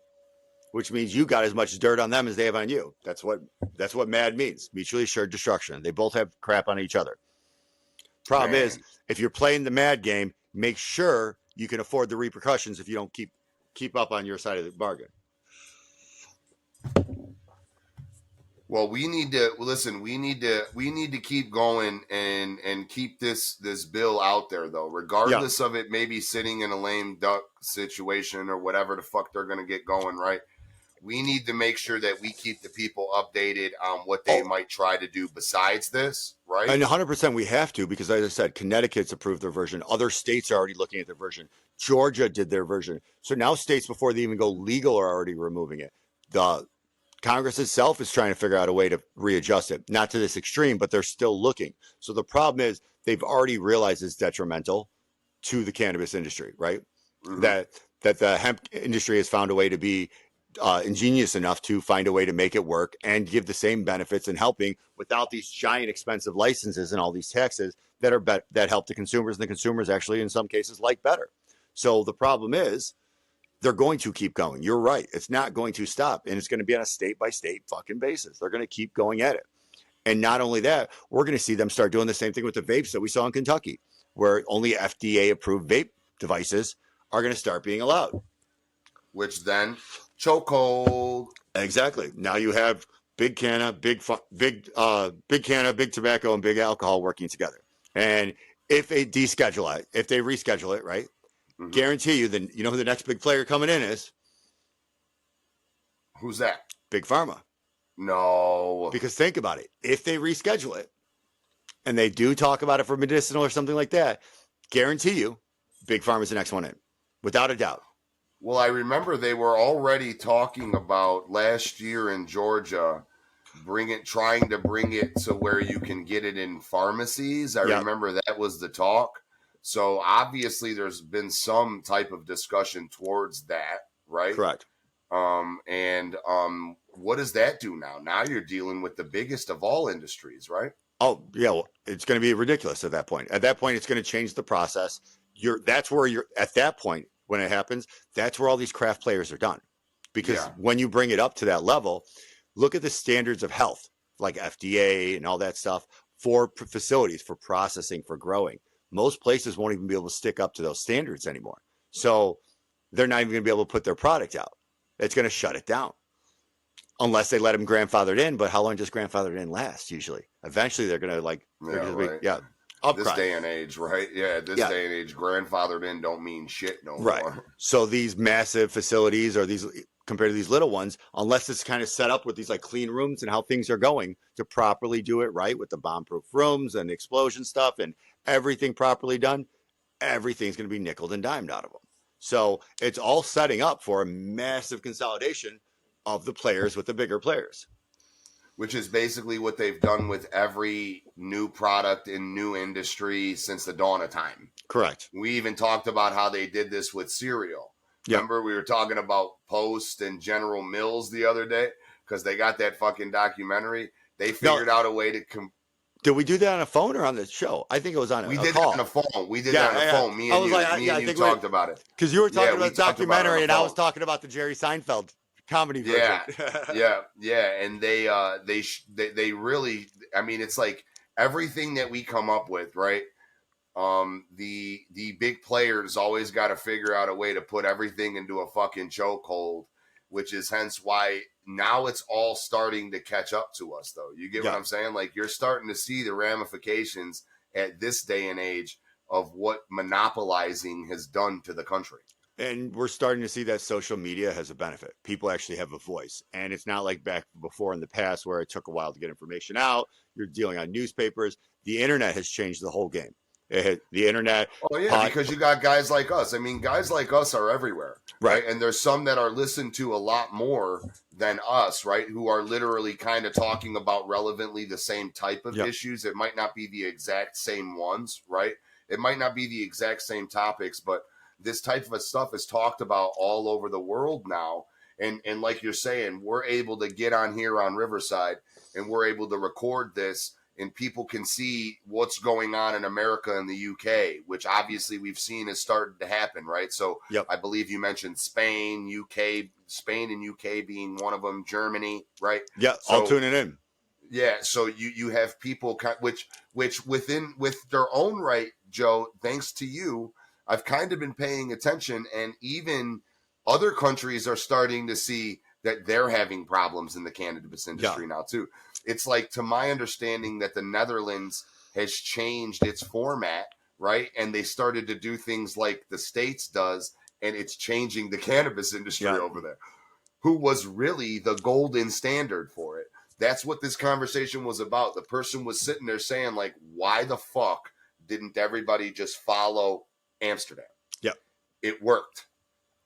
Which means you got as much dirt on them as they have on you. That's what MAD means. Mutually assured destruction. They both have crap on each other. Problem is, if you're playing the MAD game, make sure you can afford the repercussions if you don't keep up on your side of the bargain. Well, we need to listen. We need to keep going and keep this bill out there, though, regardless of it maybe sitting in a lame duck situation or whatever the fuck they're gonna get going, right? We need to make sure that we keep the people updated on what they might try to do besides this, right? And 100% we have to, because as I said, Connecticut's approved their version. Other states are already looking at their version. Georgia did their version. So now states, before they even go legal, are already removing it. The Congress itself is trying to figure out a way to readjust it. Not to this extreme, but they're still looking. So the problem is they've already realized it's detrimental to the cannabis industry, right? that the hemp industry has found a way to be ingenious enough to find a way to make it work and give the same benefits and helping without these giant expensive licenses and all these taxes that are that help the consumers, and the consumers actually in some cases like better. So the problem is they're going to keep going. You're right. It's not going to stop, and it's going to be on a state by state fucking basis. They're going to keep going at it. And not only that, we're going to see them start doing the same thing with the vapes that we saw in Kentucky, where only FDA approved vape devices are going to start being allowed. Which then chokehold. Exactly. Now you have big canna, big canna, big tobacco, and big alcohol working together. And if they reschedule it, right? Guarantee you, then you know who the next big player coming in is? Who's that? Big Pharma. No. Because think about it. If they reschedule it and they do talk about it for medicinal or something like that, guarantee you, Big Pharma is the next one in, without a doubt. Well, I remember they were already talking about last year in Georgia, trying to bring it to where you can get it in pharmacies. I remember that was the talk. So obviously there's been some type of discussion towards that, right? Correct. What does that do now? Now you're dealing with the biggest of all industries, right? Oh, yeah. Well, it's going to be ridiculous at that point. At that point, it's going to change the process. That's where you're at that point when it happens. That's where all these craft players are done. Because when you bring it up to that level, look at the standards of health, like FDA and all that stuff for facilities, for processing, for growing. Most places won't even be able to stick up to those standards anymore. So they're not even going to be able to put their product out. It's going to shut it down. Unless they let them grandfathered in, but how long does grandfathered in last usually? Eventually they're going to this day and age, right? Yeah, this day and age, grandfathered in don't mean shit no more. So these massive facilities or these compared to these little ones, unless it's kind of set up with these like clean rooms and how things are going to properly do it right with the bomb-proof rooms and explosion stuff and everything properly done, everything's going to be nickeled and dimed out of them. So it's all setting up for a massive consolidation of the players with the bigger players. Which is basically what they've done with every new product in new industry since the dawn of time. Correct. We even talked about how they did this with cereal. Remember we were talking about Post and General Mills the other day because they got that fucking documentary. They figured out a way to Did we do that on a phone or on the show? I think it was on a call. We did that on a phone. We did that on a phone. Me and you talked about it. Because you were talking about the documentary and I was talking about the Jerry Seinfeld comedy version. And they really, I mean, it's like everything that we come up with, right? The big players always got to figure out a way to put everything into a fucking chokehold, which is hence why now it's all starting to catch up to us, though. You get what I'm saying? Like you're starting to see the ramifications at this day and age of what monopolizing has done to the country. And we're starting to see that social media has a benefit. People actually have a voice. And it's not like back before in the past where it took a while to get information out. You're dealing on newspapers. The internet has changed the whole game. The internet. Oh, yeah, because you got guys like us. I mean, guys like us are everywhere. Right. And there's some that are listened to a lot more than us, right? Who are literally kind of talking about relevantly the same type of issues. It might not be the exact same ones, right? It might not be the exact same topics, but this type of stuff is talked about all over the world now. And like you're saying, we're able to get on here on Riverside and we're able to record this and people can see what's going on in America and the UK, which obviously we've seen has started to happen, right? So I believe you mentioned Spain and UK being one of them, Germany, right? Yeah, so, all tuning in. Yeah, so you have with their own right, Joe, thanks to you, I've kind of been paying attention, and even other countries are starting to see that they're having problems in the cannabis industry now too. It's like, to my understanding, that the Netherlands has changed its format, right? And they started to do things like the States does, and it's changing the cannabis industry over there, who was really the golden standard for it. That's what this conversation was about. The person was sitting there saying, like, why the fuck didn't everybody just follow Amsterdam? Yep. It worked.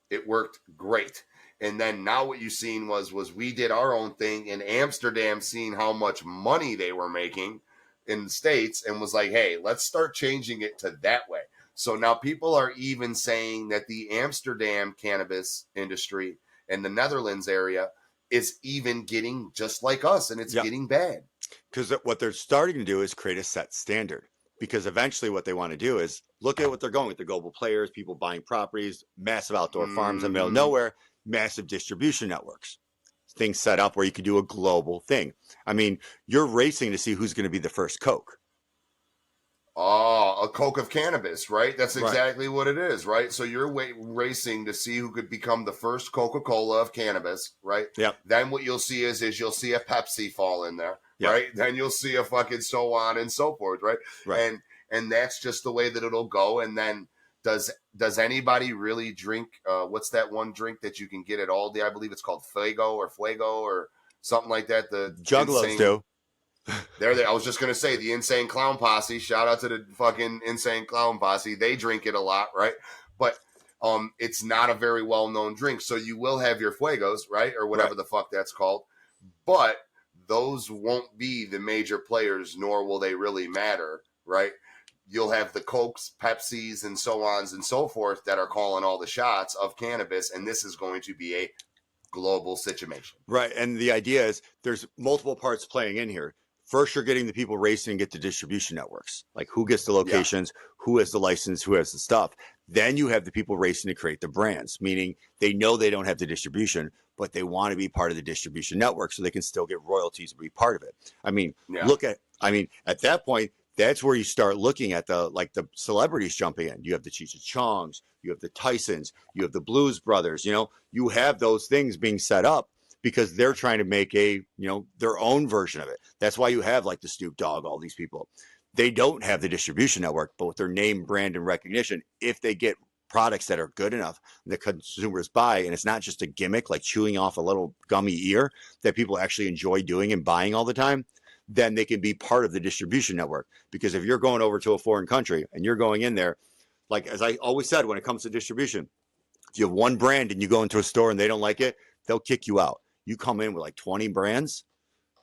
It worked great. And then now what you seen was we did our own thing in Amsterdam, seeing how much money they were making in the States, and was like, hey, let's start changing it to that way. So now people are even saying that the Amsterdam cannabis industry and the Netherlands area is even getting just like us, and it's Yep. getting bad. Because what they're starting to do is create a set standard. Because eventually what they want to do is look at what they're going with, the global players, people buying properties, massive outdoor farms in the middle of nowhere, massive distribution networks, things set up where you could do a global thing. I mean, you're racing to see who's going to be the first Coke. Oh, a Coke of cannabis, right? That's Right. exactly what it is, right? So you're racing to see who could become the first Coca-Cola of cannabis, right? Yep. Then what you'll see is you'll see a Pepsi fall in there, Yep. right? Then you'll see a fucking so on and so forth, right? Right. And that's just the way that it'll go. And then does anybody really drink? What's that one drink that you can get at Aldi? I believe it's called Fuego or something like that. The Juggalos do. I was just gonna say the Insane Clown Posse. Shout out to the fucking Insane Clown Posse. They drink it a lot, right? But it's not a very well known drink. So you will have your Fuegos, right, or whatever the fuck that's called. But those won't be the major players, nor will they really matter, right? You'll have the Cokes, Pepsis, and so on and so forth that are calling all the shots of cannabis, and this is going to be a global situation. Right. And the idea is there's multiple parts playing in here. First, you're getting the people racing and get the distribution networks, like who gets the locations, who has the license, who has the stuff. Then you have the people racing to create the brands, meaning they know they don't have the distribution, but they want to be part of the distribution network so they can still get royalties and be part of it. I mean, at that point, that's where you start looking at the celebrities jumping in. You have the Cheech and Chongs, you have the Tysons, you have the Blues Brothers, you have those things being set up because they're trying to make their own version of it. That's why you have like the Snoop Dogg, all these people. They don't have the distribution network, but with their name, brand, and recognition, if they get products that are good enough that consumers buy, and it's not just a gimmick like chewing off a little gummy ear that people actually enjoy doing and buying all the time, then they can be part of the distribution network. Because if you're going over to a foreign country and you're going in there, like as I always said, when it comes to distribution, if you have one brand and you go into a store and they don't like it, they'll kick you out. You come in with like 20 brands,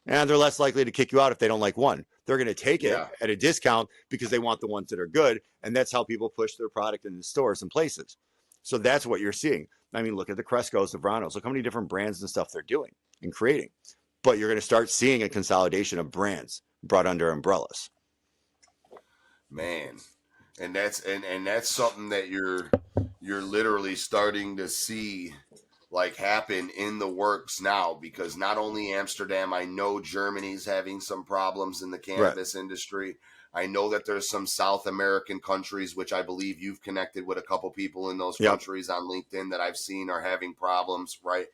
and they're less likely to kick you out if they don't like one. They're going to take it at a discount because they want the ones that are good. And that's how people push their product in the stores and places. So that's what you're seeing. I mean, look at the Crescos, the Vranos. Look how many different brands and stuff they're doing and creating. But you're going to start seeing a consolidation of brands brought under umbrellas. Man, and that's something that you're literally starting to see like happen in the works now, because not only Amsterdam, I know Germany's having some problems in the cannabis industry. I know that there's some South American countries, which I believe you've connected with a couple people in those countries on LinkedIn that I've seen are having problems, right?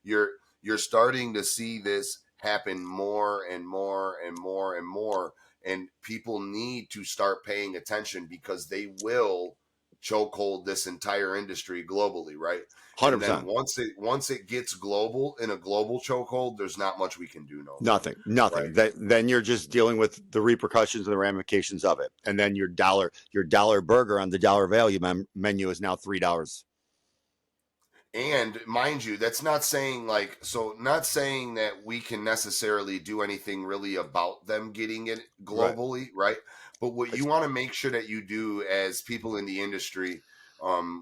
You're starting to see this happen more and more and more and more, and people need to start paying attention because they will chokehold this entire industry globally, right? 100%. And then once it gets global in a global chokehold, there's not much we can do. Nothing. Right? Then you're just dealing with the repercussions and the ramifications of it. And then your dollar burger on the dollar value menu is now $3. And mind you, that's not saying not saying that we can necessarily do anything really about them getting it globally, right? But what you want to make sure that you do as people in the industry,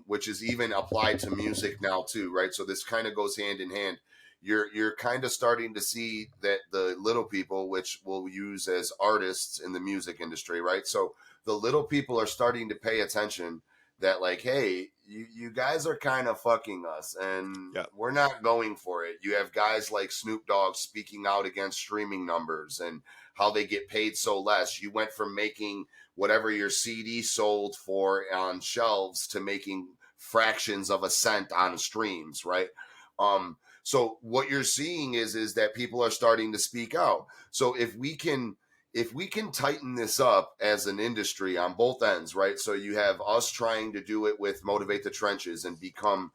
which is even applied to music now too, right? So this kind of goes hand in hand. You're kind of starting to see that the little people, which we'll use as artists in the music industry, right? So the little people are starting to pay attention that like, hey, you guys are kind of fucking us, and we're not going for it. You have guys like Snoop Dogg speaking out against streaming numbers and how they get paid so less. You went from making whatever your CD sold for on shelves to making fractions of a cent on streams, right? So what you're seeing is that people are starting to speak out. So if we can tighten this up as an industry on both ends, right? So you have us trying to do it with Motivate the Trenches and become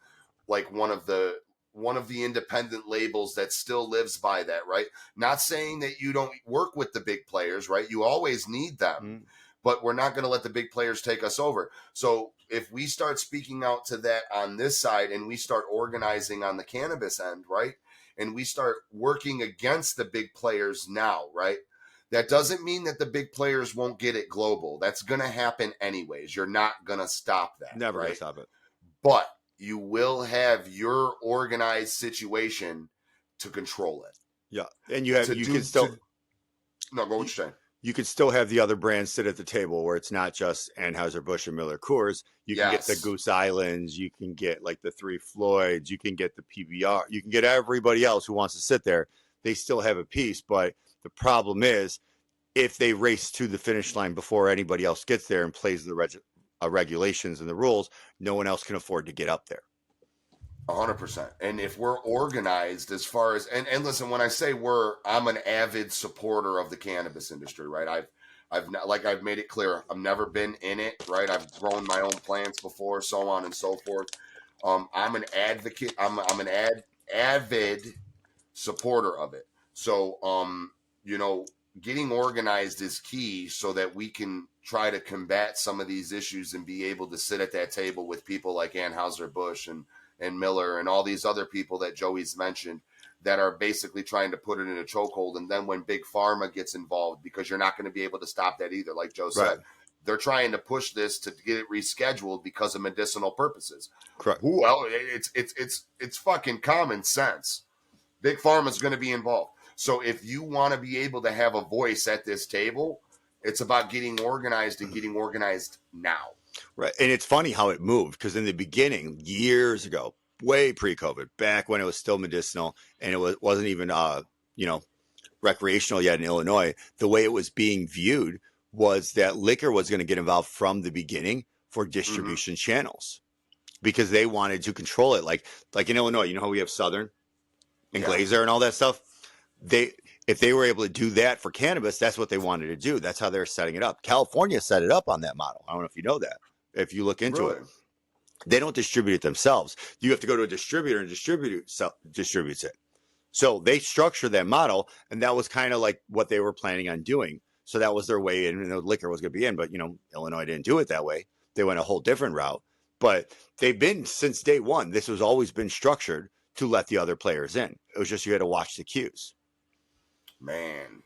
like one of the independent labels that still lives by that, right? Not saying that you don't work with the big players, right? You always need them, but we're not going to let the big players take us over. So if we start speaking out to that on this side and we start organizing on the cannabis end, right? And we start working against the big players now, right? That doesn't mean that the big players won't get it global. That's going to happen anyways. You're not going to stop that. Never right? going to stop it. But you will have your organized situation to control it. Yeah. And you can still. No, go what you're saying. You could still have the other brands sit at the table where it's not just Anheuser-Busch and Miller Coors. You can get the Goose Islands. You can get like the Three Floyds. You can get the PBR. You can get everybody else who wants to sit there. They still have a piece. But the problem is if they race to the finish line before anybody else gets there and plays the regulations and the rules, no one else can afford to get up there. 100%. And if we're organized as far as, and listen, when I say I'm an avid supporter of the cannabis industry, right? I've made it clear, I've never been in it, right? I've grown my own plants before, so on and so forth. I'm an advocate. I'm an avid supporter of it. So, getting organized is key so that we can try to combat some of these issues and be able to sit at that table with people like Anheuser-Busch and Miller and all these other people that Joey's mentioned that are basically trying to put it in a chokehold. And then when Big Pharma gets involved, because you're not going to be able to stop that either, like Joe said, they're trying to push this to get it rescheduled because of medicinal purposes. Correct. Well, it's fucking common sense. Big Pharma is going to be involved. So if you want to be able to have a voice at this table, it's about getting organized and getting organized now. Right. And it's funny how it moved because in the beginning, years ago, way pre-COVID, back when it was still medicinal and it wasn't even, recreational yet in Illinois, the way it was being viewed was that liquor was going to get involved from the beginning for distribution channels because they wanted to control it. Like in Illinois, you know how we have Southern and Glazer and all that stuff? If they were able to do that for cannabis, that's what they wanted to do. That's how they're setting it up. California set it up on that model. I don't know if you know that. If you look into it, they don't distribute it themselves. You have to go to a distributor and distributes it. So they structure that model, and that was kind of like what they were planning on doing. So that was their way in, and the liquor was going to be in. But, Illinois didn't do it that way. They went a whole different route. But they've been, since day one, this has always been structured to let the other players in. It was just you had to watch the cues. Man,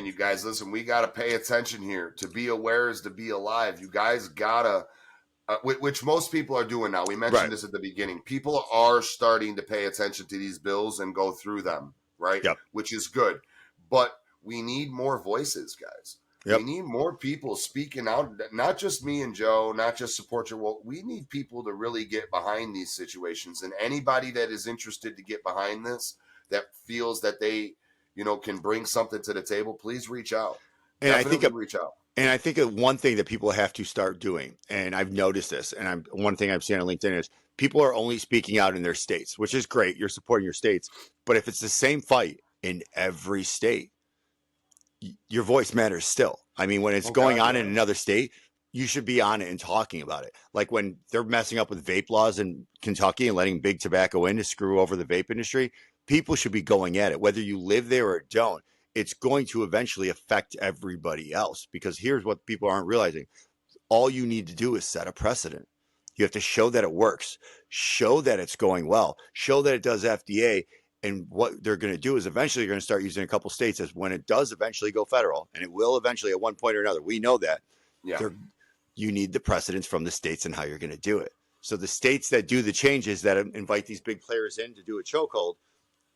you guys, listen, we got to pay attention here. To be aware is to be alive. You guys got to, which most people are doing now. We mentioned this at the beginning. People are starting to pay attention to these bills and go through them, right? Yep. Which is good. But we need more voices, guys. Yep. We need more people speaking out, not just me and Joe, not just support your work. We need people to really get behind these situations. And anybody that is interested to get behind this, that feels that they, can bring something to the table, please reach out. And reach out. And I think one thing that people have to start doing, and I've noticed this, and one thing I've seen on LinkedIn is people are only speaking out in their states, which is great. You're supporting your states. But if it's the same fight in every state, your voice matters still. I mean, when it's going on in another state, you should be on it and talking about it. Like when they're messing up with vape laws in Kentucky and letting big tobacco in to screw over the vape industry, people should be going at it, whether you live there or don't. It's going to eventually affect everybody else because here's what people aren't realizing. All you need to do is set a precedent. You have to show that it works, show that it's going well, show that it does FDA. And what they're going to do is eventually you're going to start using a couple states as when it does eventually go federal, and it will eventually at one point or another. We know that. Yeah. You need the precedents from the states and how you're going to do it. So the states that do the changes that invite these big players in to do a chokehold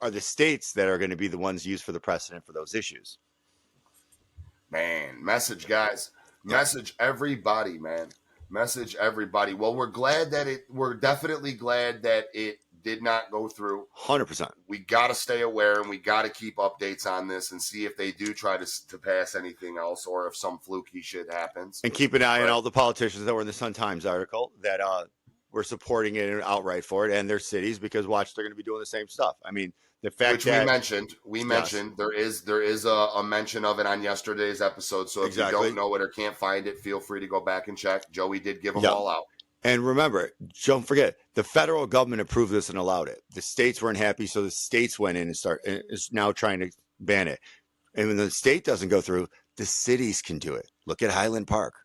are the states that are going to be the ones used for the precedent for those issues. Man, message, guys. Message everybody, man. Message everybody. Well, we're definitely glad that it did not go through. 100%. We got to stay aware and we got to keep updates on this and see if they do try to pass anything else or if some fluky shit happens. And keep an eye on all the politicians that were in the Sun-Times article that were supporting it outright for it and their cities because watch, they're going to be doing the same stuff. I mean, the fact which that we mentioned there is a mention of it on yesterday's episode. So if you don't know it or can't find it, feel free to go back and check. Joey did give them all out. And remember, don't forget, the federal government approved this and allowed it. The states weren't happy, so the states went in and is now trying to ban it. And when the state doesn't go through, the cities can do it. Look at Highland Park.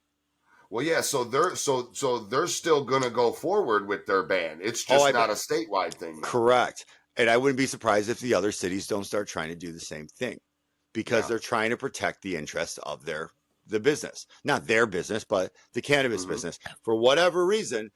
Well, yeah, so they're still going to go forward with their ban. It's just not a statewide thing. Correct. And I wouldn't be surprised if the other cities don't start trying to do the same thing because they're trying to protect the interests of the business, not their business, but the cannabis business. For whatever reason,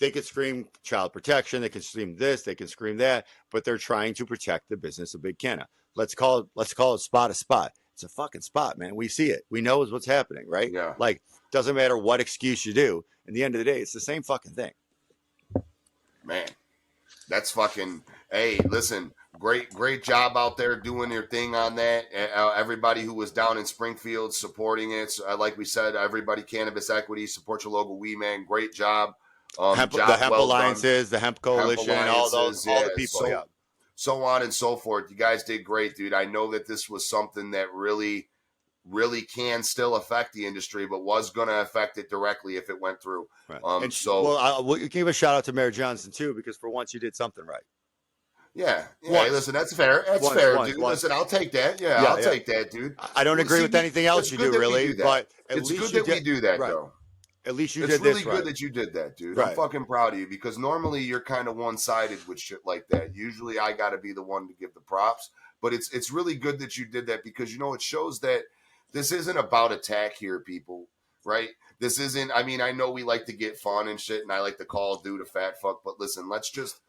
they could scream child protection, they can scream this, they can scream that, but they're trying to protect the business of Big Canna. Let's call it spot a spot. It's a fucking spot, man. We see it. We know what's happening, right? Yeah. Like, doesn't matter what excuse you do. At the end of the day, it's the same fucking thing. Man, that's fucking. Hey, listen, great job out there doing your thing on that. Everybody who was down in Springfield supporting it. So, like we said, everybody, Cannabis Equity, support your local weed man. Great job. The hemp alliances, the hemp coalition, all the people, so on and so forth. You guys did great, dude. I know that this was something that really can still affect the industry, but was going to affect it directly if it went through. Right. We'll give a shout out to Mayor Johnson too, because for once you did something right. Yeah. Hey, listen, that's fair. That's fair, dude. Listen, I'll take that. I'll take that, dude. I don't agree with anything else you do, really, but it's good that we do that, though. At least you did this right. It's really good that you did that, dude. Right. I'm fucking proud of you, because normally you're kind of one-sided with shit like that. Usually I got to be the one to give the props, but it's really good that you did that, because, it shows that this isn't about attack here, people, right? This isn't, I know we like to get fun and shit, and I like to call dude a fat fuck, but listen, let's just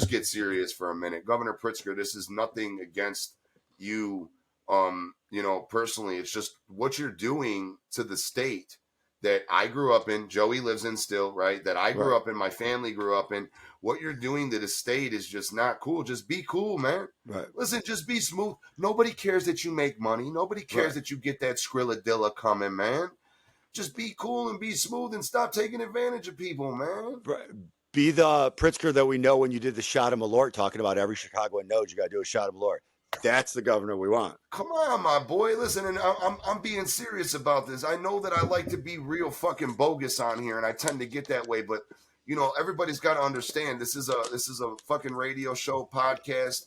get serious for a minute. Governor Pritzker, this is nothing against you, personally. It's just what you're doing to the state that I grew up in, Joey lives in still, right? That I grew up in, my family grew up in. What you're doing to the state is just not cool. Just be cool, man. Right. Listen, just be smooth. Nobody cares that you make money. Nobody cares that you get that Skrilladilla coming, man. Just be cool and be smooth and stop taking advantage of people, man. Right. Be the Pritzker that we know when you did the shot of Malort, talking about every Chicagoan knows you got to do a shot of Malort. That's the governor we want. Come on, my boy. Listen, and I'm being serious about this. I know that I like to be real fucking bogus on here, and I tend to get that way. But everybody's got to understand this is a fucking radio show, podcast.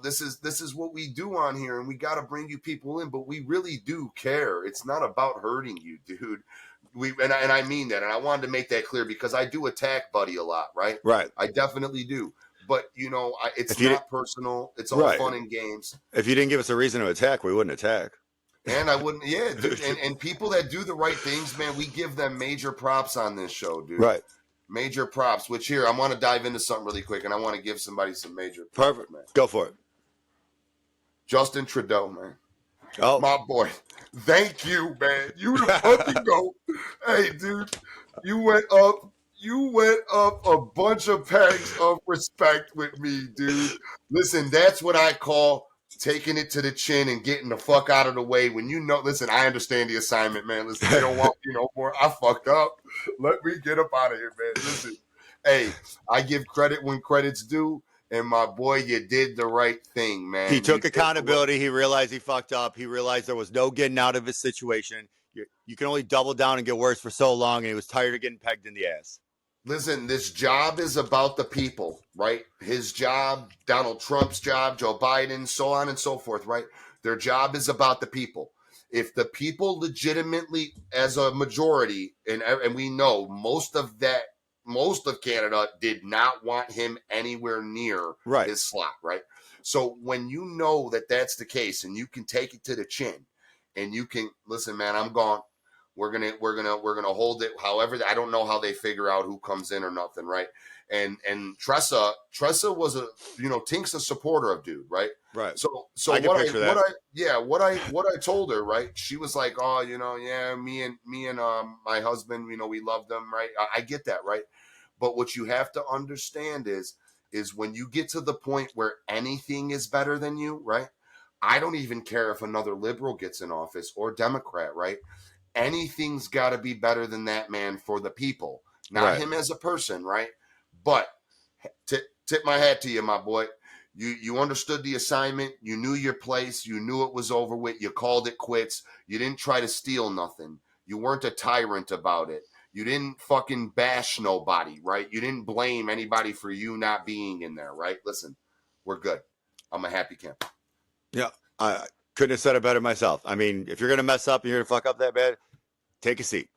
This is what we do on here, and we got to bring you people in. But we really do care. It's not about hurting you, dude. And I mean that, and I wanted to make that clear, because I do attack Buddy a lot, right? Right. I definitely do. But, it's not personal. It's all fun and games. If you didn't give us a reason to attack, we wouldn't attack. And I wouldn't, dude. And people that do the right things, man, we give them major props on this show, dude. Right. Major props, which here, I want to dive into something really quick, and I want to give somebody some major props. Perfect, man. Go for it. Justin Trudeau, man. Oh. My boy. Thank you, man. You the fucking go. Hey, dude, you went up a bunch of pegs of respect with me, dude. Listen, that's what I call taking it to the chin and getting the fuck out of the way. When listen, I understand the assignment, man. Listen, they don't want no more. I fucked up. Let me get up out of here, man. Listen, hey, I give credit when credit's due. And my boy, you did the right thing, man. He took accountability. He realized he fucked up. He realized there was no getting out of his situation. You can only double down and get worse for so long, and he was tired of getting pegged in the ass. Listen, this job is about the people, right? His job, Donald Trump's job, Joe Biden, so on and so forth, right? Their job is about the people. If the people legitimately, as a majority, and we know most of Canada did not want him anywhere near his slot, right? So when you know that that's the case, and you can take it to the chin, and you can listen, man, I'm gone. We're gonna hold it. However, I don't know how they figure out who comes in or nothing, right? And Tressa was Tink's a supporter of dude, right? Right. So what I told her, right? She was like, oh, me and my husband, we love them, right? I get that, right? But what you have to understand is when you get to the point where anything is better than you, right? I don't even care if another liberal gets in office or Democrat, right? Anything's got to be better than that man for the people, not him as a person, right? But tip my hat to you, my boy. You understood the assignment. You knew your place. You knew it was over with. You called it quits. You didn't try to steal nothing. You weren't a tyrant about it. You didn't fucking bash nobody, right? You didn't blame anybody for you not being in there, right? Listen, we're good. I'm a happy camper. Yeah, I couldn't have said it better myself. I mean, if you're going to mess up and you're going to fuck up that bad, take a seat.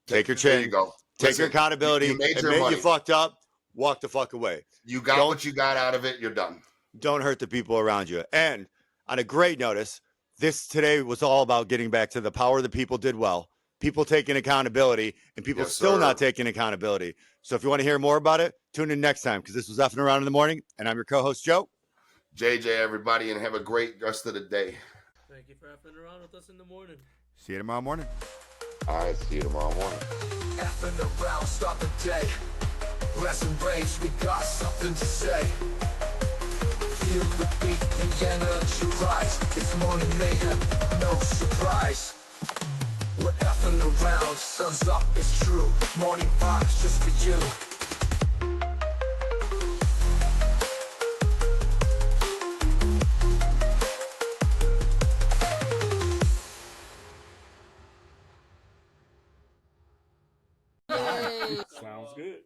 Take your chin. There you go. Take your accountability. Admit you fucked up. Walk the fuck away. You got what you got out of it. You're done. Don't hurt the people around you. And on a great notice, this today was all about getting back to the power of the people did well, people taking accountability, and people Yes, still sir. not taking accountability. So if you want to hear more about it, tune in next time, because this was Effing Around in the Morning, and I'm your co-host, Joe. JJ, everybody, and have a great rest of the day. Thank you for effing around with us in the morning. See you tomorrow morning. All right, see you tomorrow morning. Effing around, start the day. Rest and rage, we got something to say. Feel the beat and energy rise. It's morning mayhem, no surprise. We're effing around, sun's up, it's true. Morning vibes just for you. Sounds good.